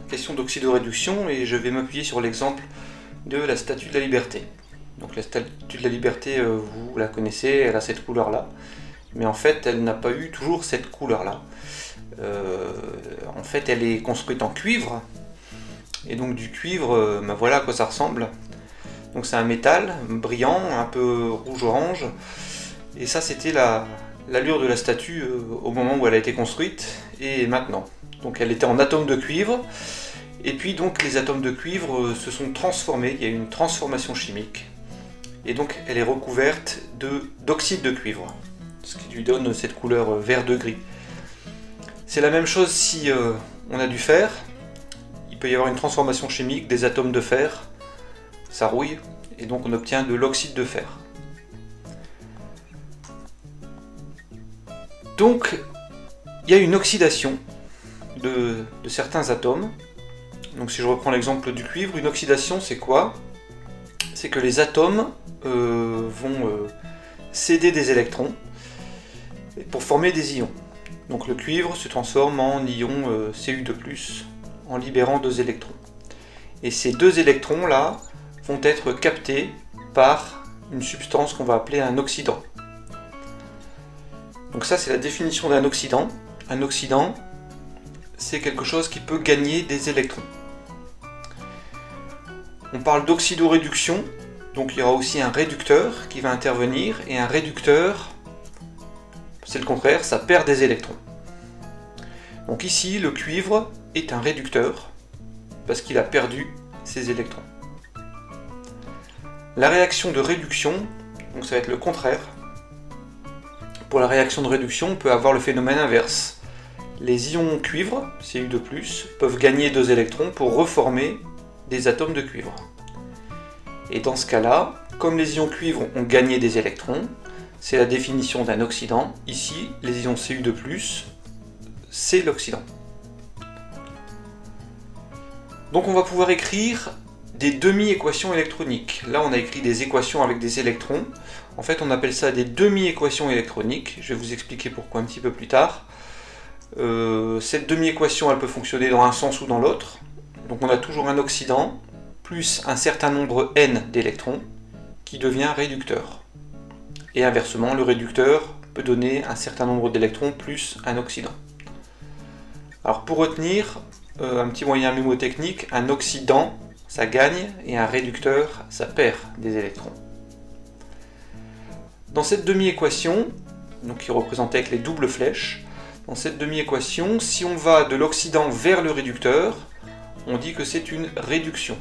question d'oxydoréduction et je vais m'appuyer sur l'exemple de la Statue de la Liberté. Donc la Statue de la Liberté, vous la connaissez, elle a cette couleur-là, mais en fait elle n'a pas eu toujours cette couleur-là. En fait elle est construite en cuivre, et donc du cuivre, voilà à quoi ça ressemble. Donc c'est un métal brillant, un peu rouge-orange, et ça c'était l'allure de la statue au moment où elle a été construite, et maintenant. Donc elle était en atomes de cuivre, et puis donc les atomes de cuivre se sont transformés, il y a eu une transformation chimique, et donc elle est recouverte d'oxyde de cuivre, ce qui lui donne cette couleur vert de gris. C'est la même chose si on a du fer, il peut y avoir une transformation chimique des atomes de fer, ça rouille, et donc on obtient de l'oxyde de fer. Donc il y a une oxydation de certains atomes. Donc si je reprends l'exemple du cuivre, une oxydation c'est quoi? C'est que les atomes vont céder des électrons pour former des ions. Donc le cuivre se transforme en ion Cu2+, en libérant 2 électrons. Et ces 2 électrons là vont être captés par une substance qu'on va appeler un oxydant. Donc ça c'est la définition d'un oxydant. Un oxydant, c'est quelque chose qui peut gagner des électrons. On parle d'oxydoréduction, donc il y aura aussi un réducteur qui va intervenir, et un réducteur, c'est le contraire, ça perd des électrons. Donc ici, le cuivre est un réducteur, parce qu'il a perdu ses électrons. La réaction de réduction, donc ça va être le contraire. Pour la réaction de réduction, on peut avoir le phénomène inverse. Les ions cuivre, Cu2+, peuvent gagner 2 électrons pour reformer des atomes de cuivre. Et dans ce cas-là, comme les ions cuivre ont gagné des électrons, c'est la définition d'un oxydant. Ici, les ions Cu2+, c'est l'oxydant. Donc on va pouvoir écrire des demi-équations électroniques. Là, on a écrit des équations avec des électrons. En fait, on appelle ça des demi-équations électroniques. Je vais vous expliquer pourquoi un petit peu plus tard. Cette demi-équation, elle peut fonctionner dans un sens ou dans l'autre. Donc on a toujours un oxydant, plus un certain nombre n d'électrons, qui devient réducteur. Et inversement, le réducteur peut donner un certain nombre d'électrons plus un oxydant. Alors pour retenir, un petit moyen mnémotechnique, un oxydant, ça gagne, et un réducteur, ça perd des électrons. Dans cette demi-équation, donc qui est représentée avec les doubles flèches, dans cette demi-équation, si on va de l'oxydant vers le réducteur, on dit que c'est une réduction.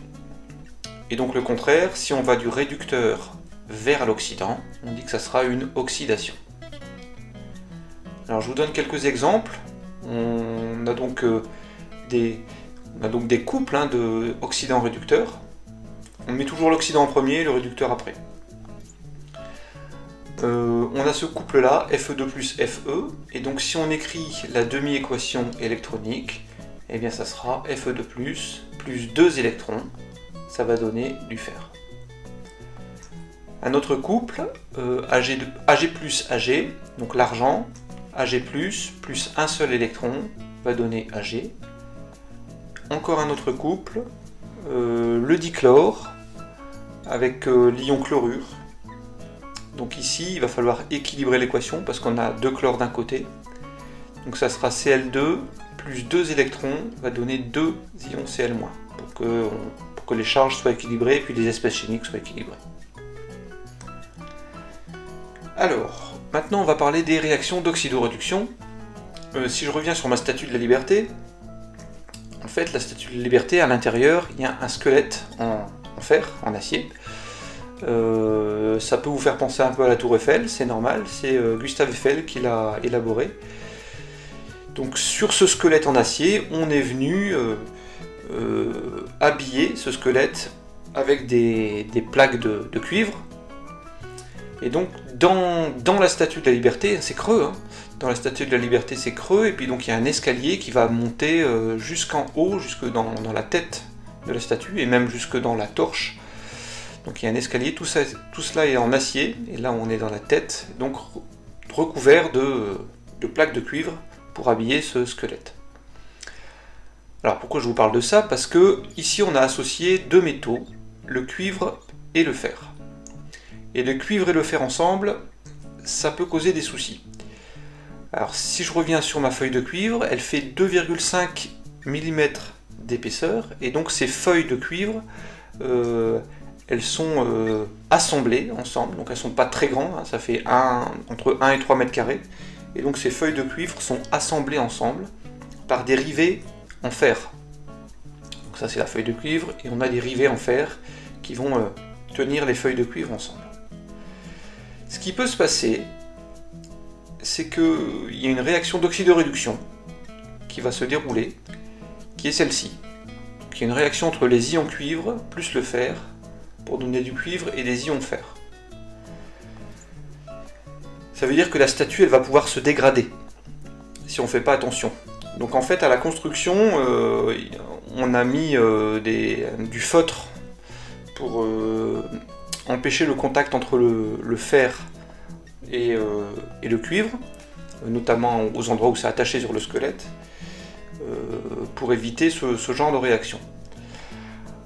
Et donc le contraire, si on va du réducteur vers l'oxydant, on dit que ça sera une oxydation. Alors je vous donne quelques exemples. On a donc des couples de oxydant-réducteur. On met toujours l'oxydant en premier et le réducteur après. On a ce couple-là, Fe2 plus Fe, et donc si on écrit la demi-équation électronique, eh bien ça sera Fe2 plus 2 électrons, ça va donner du fer. Un autre couple, Ag plus Ag, donc l'argent, Ag plus un seul électron va donner Ag. Encore un autre couple, le dichlore avec l'ion chlorure. Donc ici, il va falloir équilibrer l'équation parce qu'on a 2 chlores d'un côté. Donc ça sera Cl2 plus 2 électrons va donner 2 ions Cl-, pour que les charges soient équilibrées et puis les espèces chimiques soient équilibrées. Alors, maintenant on va parler des réactions d'oxydoréduction. Si je reviens sur ma Statue de la Liberté, en fait la Statue de la Liberté, à l'intérieur, il y a un squelette en fer, en acier. Ça peut vous faire penser un peu à la tour Eiffel, c'est normal, c'est Gustave Eiffel qui l'a élaboré. Donc sur ce squelette en acier, on est venu habiller ce squelette avec des plaques de cuivre. Et donc dans la Statue de la Liberté, c'est creux, hein. Dans la Statue de la Liberté c'est creux, et puis donc il y a un escalier qui va monter jusqu'en haut, jusque dans la tête de la statue, et même jusque dans la torche. Donc il y a un escalier, tout cela est en acier, et là on est dans la tête, donc recouvert de plaques de cuivre pour habiller ce squelette. Alors pourquoi je vous parle de ça? Parce que ici on a associé deux métaux, le cuivre et le fer. Et le cuivre et le fer ensemble, ça peut causer des soucis. Alors si je reviens sur ma feuille de cuivre, elle fait 2,5 mm d'épaisseur, et donc ces feuilles de cuivre, elles sont assemblées ensemble, donc elles ne sont pas très grandes, hein, ça fait entre 1 et 3 mètres carrés, et donc ces feuilles de cuivre sont assemblées ensemble par des rivets en fer. Donc ça c'est la feuille de cuivre, et on a des rivets en fer qui vont tenir les feuilles de cuivre ensemble. Ce qui peut se passer, c'est qu'il y a une réaction d'oxydoréduction qui va se dérouler, qui est celle-ci. Il y a une réaction entre les ions cuivre plus le fer pour donner du cuivre et des ions fer. Ça veut dire que la statue elle va pouvoir se dégrader si on ne fait pas attention. Donc en fait à la construction on a mis du feutre pour empêcher le contact entre le fer et le cuivre, notamment aux endroits où c'est attaché sur le squelette, pour éviter ce genre de réaction.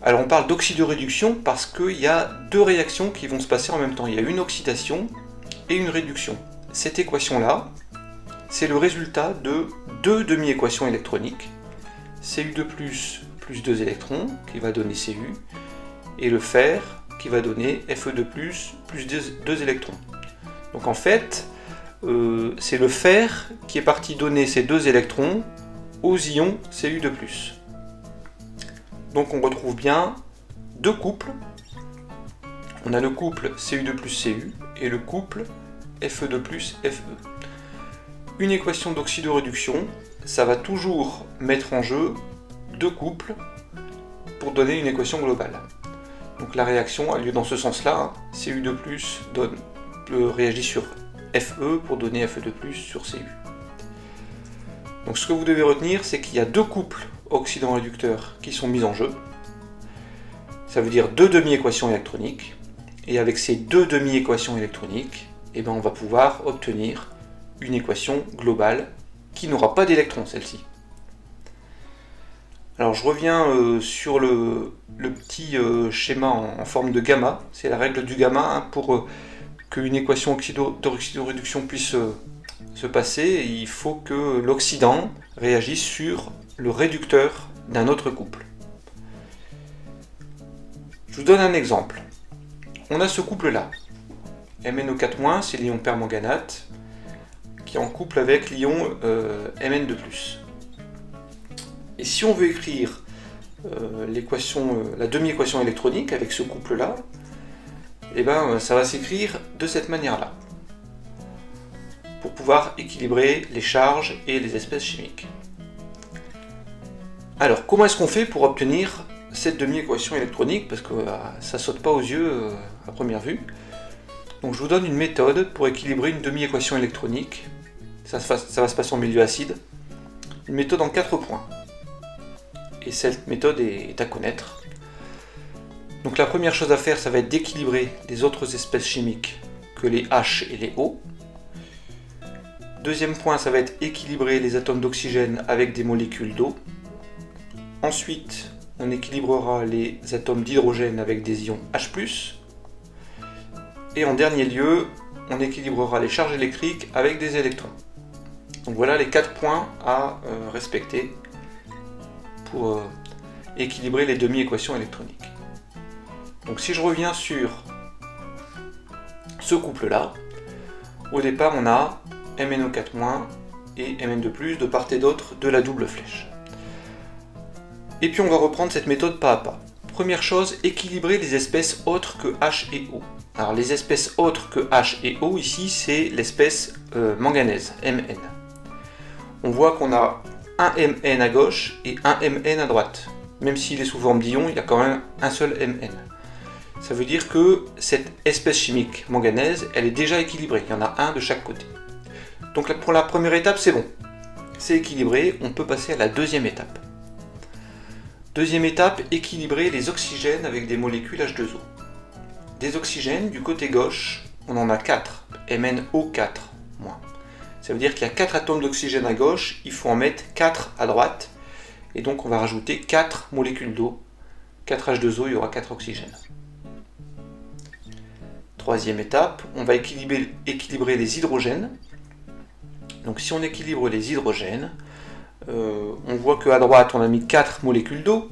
Alors on parle d'oxydoréduction parce qu'il y a deux réactions qui vont se passer en même temps. Il y a une oxydation et une réduction. Cette équation-là, c'est le résultat de deux demi-équations électroniques, Cu2+, plus 2 électrons, qui va donner Cu, et le fer, qui va donner Fe2+, plus 2 électrons. Donc en fait, c'est le fer qui est parti donner ces 2 électrons aux ions Cu2+. Donc on retrouve bien deux couples. On a le couple Cu2+, Cu et le couple Fe2+, Fe. Une équation d'oxydoréduction, ça va toujours mettre en jeu deux couples pour donner une équation globale. Donc la réaction a lieu dans ce sens-là. Cu2+ réagit sur Fe pour donner Fe2+ sur Cu. Donc ce que vous devez retenir, c'est qu'il y a deux couples oxydant-réducteurs qui sont mis en jeu. Ça veut dire deux demi-équations électroniques. Et avec ces deux demi-équations électroniques, eh ben, on va pouvoir obtenir une équation globale qui n'aura pas d'électrons, celle-ci. Alors je reviens sur le petit schéma en forme de gamma. C'est la règle du gamma, hein, pour qu'une équation d'oxydoréduction puisse se passer, il faut que l'oxydant réagisse sur le réducteur d'un autre couple. Je vous donne un exemple. On a ce couple-là. MnO4-, c'est l'ion permanganate, qui est en couple avec l'ion Mn2+. Et si on veut écrire la demi-équation électronique avec ce couple-là, eh ben, ça va s'écrire de cette manière-là, pour pouvoir équilibrer les charges et les espèces chimiques. Alors, comment est-ce qu'on fait pour obtenir cette demi-équation électronique? Parce que ça saute pas aux yeux à première vue. Donc je vous donne une méthode pour équilibrer une demi-équation électronique. Ça va se passer en milieu acide. Une méthode en 4 points. Et cette méthode est à connaître. Donc la première chose à faire, ça va être d'équilibrer les autres espèces chimiques que les H et les O. Deuxième point, ça va être équilibrer les atomes d'oxygène avec des molécules d'eau. Ensuite, on équilibrera les atomes d'hydrogène avec des ions H+. Et en dernier lieu, on équilibrera les charges électriques avec des électrons. Donc voilà les 4 points à respecter pour équilibrer les demi-équations électroniques. Donc si je reviens sur ce couple-là, au départ on a MnO4- et Mn2+, de part et d'autre de la double flèche. Et puis on va reprendre cette méthode pas à pas. Première chose, équilibrer les espèces autres que H et O. Alors les espèces autres que H et O, ici c'est l'espèce manganèse, Mn. On voit qu'on a un Mn à gauche et un Mn à droite. Même s'il est sous forme d'ion, il y a quand même un seul Mn. Ça veut dire que cette espèce chimique manganèse, elle est déjà équilibrée. Il y en a un de chaque côté. Donc pour la première étape, c'est bon. C'est équilibré, on peut passer à la deuxième étape. Deuxième étape, équilibrer les oxygènes avec des molécules H2O. Des oxygènes, du côté gauche, on en a 4, MnO4-. Ça veut dire qu'il y a 4 atomes d'oxygène à gauche, il faut en mettre 4 à droite, et donc on va rajouter 4 molécules d'eau. 4 H2O, il y aura 4 oxygènes. Troisième étape, on va équilibrer les hydrogènes. Donc si on équilibre les hydrogènes, on voit qu'à droite on a mis 4 molécules d'eau,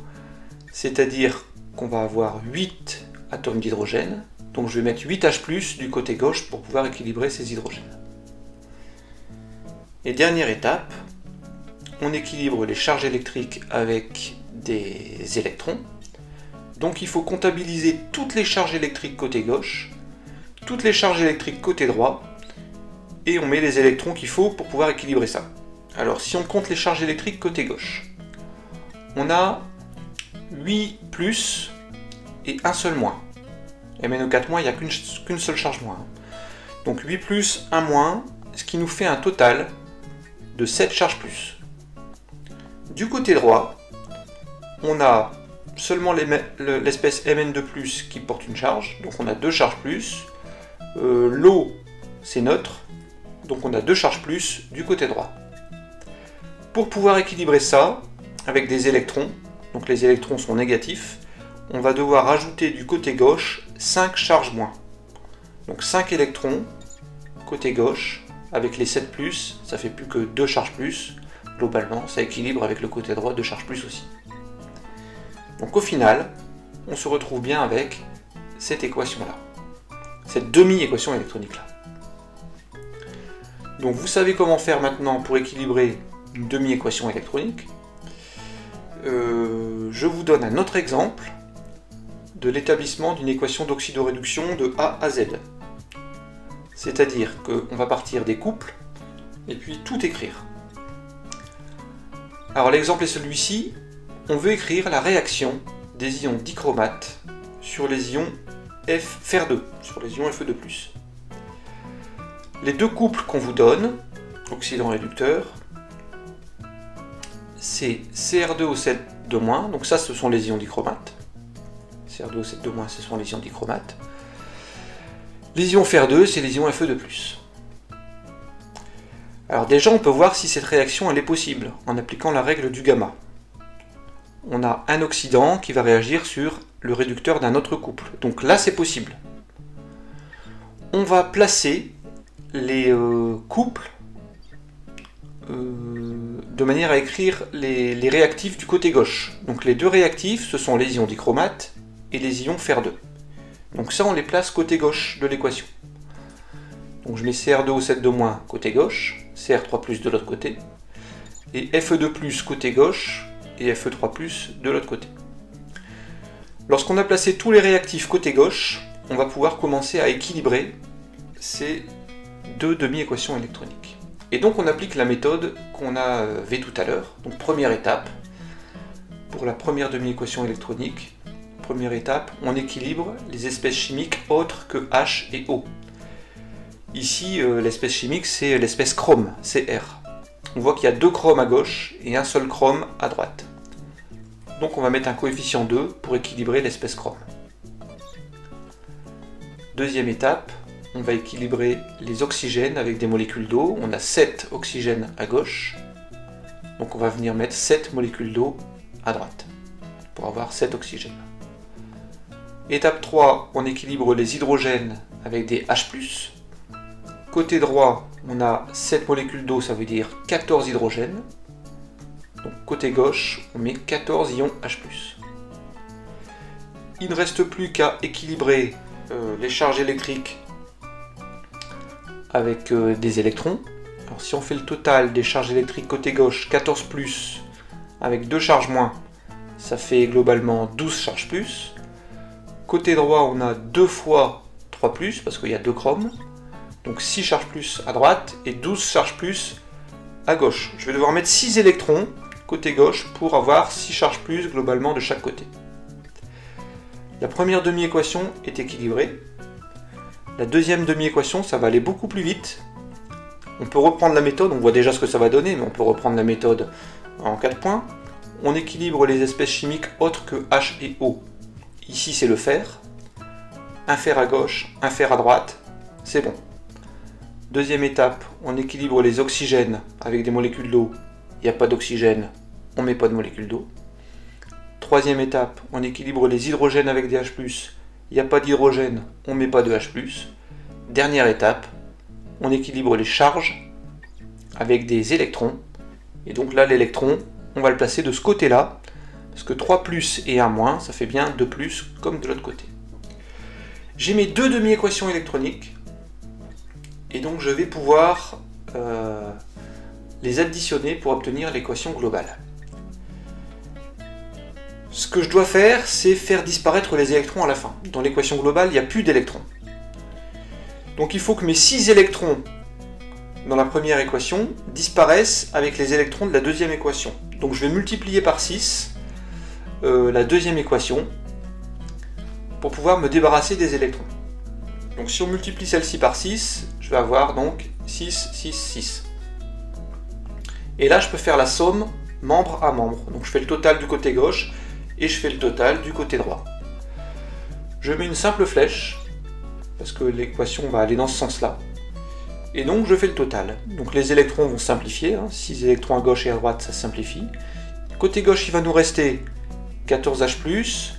c'est-à-dire qu'on va avoir 8 atomes d'hydrogène. Donc je vais mettre 8 H+, du côté gauche pour pouvoir équilibrer ces hydrogènes. Et dernière étape, on équilibre les charges électriques avec des électrons. Donc il faut comptabiliser toutes les charges électriques côté gauche, toutes les charges électriques côté droit, et on met les électrons qu'il faut pour pouvoir équilibrer ça. Alors si on compte les charges électriques côté gauche, on a 8 plus et un seul moins. MnO4-, il n'y a qu'une seule charge moins. Donc 8 plus, 1 moins, ce qui nous fait un total de 7 charges plus. Du côté droit, on a seulement l'espèce Mn2+, qui porte une charge, donc on a 2 charges plus. L'eau, c'est neutre, donc on a 2 charges plus du côté droit. Pour pouvoir équilibrer ça, avec des électrons, donc les électrons sont négatifs, on va devoir rajouter du côté gauche 5 charges moins. Donc 5 électrons, côté gauche, avec les 7 plus, ça fait plus que 2 charges plus. Globalement, ça équilibre avec le côté droit 2 charges plus aussi. Donc au final, on se retrouve bien avec cette équation-là. Cette demi-équation électronique-là. Donc vous savez comment faire maintenant pour équilibrer une demi-équation électronique. Je vous donne un autre exemple de l'établissement d'une équation d'oxydoréduction de A à Z. C'est-à-dire qu'on va partir des couples et puis tout écrire. Alors l'exemple est celui-ci. On veut écrire la réaction des ions dichromate sur les ions Fer2, sur les ions Fe2+. Les deux couples qu'on vous donne, oxydant réducteur, c'est Cr2O7-, donc ça ce sont les ions dichromates. Cr2O7-, ce sont les ions dichromates. Les ions Fer2, c'est les ions Fe2+. Alors déjà, on peut voir si cette réaction elle est possible en appliquant la règle du gamma. On a un oxydant qui va réagir sur le réducteur d'un autre couple. Donc là, c'est possible. On va placer les couples de manière à écrire les réactifs du côté gauche. Donc les deux réactifs, ce sont les ions dichromate et les ions Fer2. Donc ça, on les place côté gauche de l'équation. Donc je mets Cr2O7-, côté gauche, Cr3+, de l'autre côté, et Fe2+, côté gauche, et Fe3+, de l'autre côté. Lorsqu'on a placé tous les réactifs côté gauche, on va pouvoir commencer à équilibrer ces deux demi-équations électroniques. Et donc on applique la méthode qu'on a vue tout à l'heure. Donc première étape, pour la première demi-équation électronique, première étape, on équilibre les espèces chimiques autres que H et O. Ici, l'espèce chimique, c'est l'espèce chrome, Cr. On voit qu'il y a 2 chromes à gauche et un seul chrome à droite. Donc on va mettre un coefficient 2 pour équilibrer l'espèce chrome. Deuxième étape, on va équilibrer les oxygènes avec des molécules d'eau. On a 7 oxygènes à gauche. Donc on va venir mettre 7 molécules d'eau à droite pour avoir 7 oxygènes. Étape 3, on équilibre les hydrogènes avec des H+. Côté droit, on a 7 molécules d'eau, ça veut dire 14 hydrogènes. Donc côté gauche, on met 14 ions H+. Il ne reste plus qu'à équilibrer les charges électriques avec des électrons. Alors si on fait le total des charges électriques côté gauche, 14 plus, avec 2 charges moins, ça fait globalement 12 charges plus. Côté droit, on a 2 fois 3 plus, parce qu'il y a 2 chromes. Donc 6 charges plus à droite et 12 charges plus à gauche. Je vais devoir mettre 6 électrons côté gauche pour avoir 6 charges plus globalement de chaque côté. La première demi-équation est équilibrée. La deuxième demi-équation, ça va aller beaucoup plus vite. On peut reprendre la méthode, on voit déjà ce que ça va donner, mais on peut reprendre la méthode en 4 points. On équilibre les espèces chimiques autres que H et O. Ici, c'est le fer. Un fer à gauche, un fer à droite. C'est bon. Deuxième étape, on équilibre les oxygènes avec des molécules d'eau. Il n'y a pas d'oxygène, on ne met pas de molécule d'eau. Troisième étape, on équilibre les hydrogènes avec des H+, il n'y a pas d'hydrogène, on ne met pas de H+. Dernière étape, on équilibre les charges avec des électrons. Et donc là, l'électron, on va le placer de ce côté-là, parce que 3 plus et 1 moins, ça fait bien 2 plus, comme de l'autre côté. J'ai mes deux demi-équations électroniques, et donc je vais pouvoir les additionner pour obtenir l'équation globale. Ce que je dois faire, c'est faire disparaître les électrons à la fin. Dans l'équation globale, il n'y a plus d'électrons. Donc il faut que mes 6 électrons dans la première équation disparaissent avec les électrons de la deuxième équation. Donc je vais multiplier par 6 la deuxième équation pour pouvoir me débarrasser des électrons. Donc si on multiplie celle-ci par 6, je vais avoir donc 6, 6, 6. Et là je peux faire la somme membre à membre. Donc je fais le total du côté gauche et je fais le total du côté droit. Je mets une simple flèche, parce que l'équation va aller dans ce sens-là. Et donc je fais le total. Donc les électrons vont simplifier, 6 électrons à gauche et à droite, ça simplifie. Côté gauche, il va nous rester 14H+,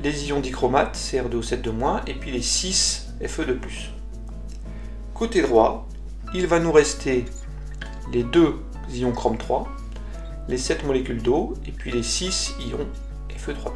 les ions dichromates, Cr2O7-, et puis les 6 Fe2+. Côté droit, il va nous rester les 2 ions chrome 3, les 7 molécules d'eau, et puis les 6 ions Fe3+.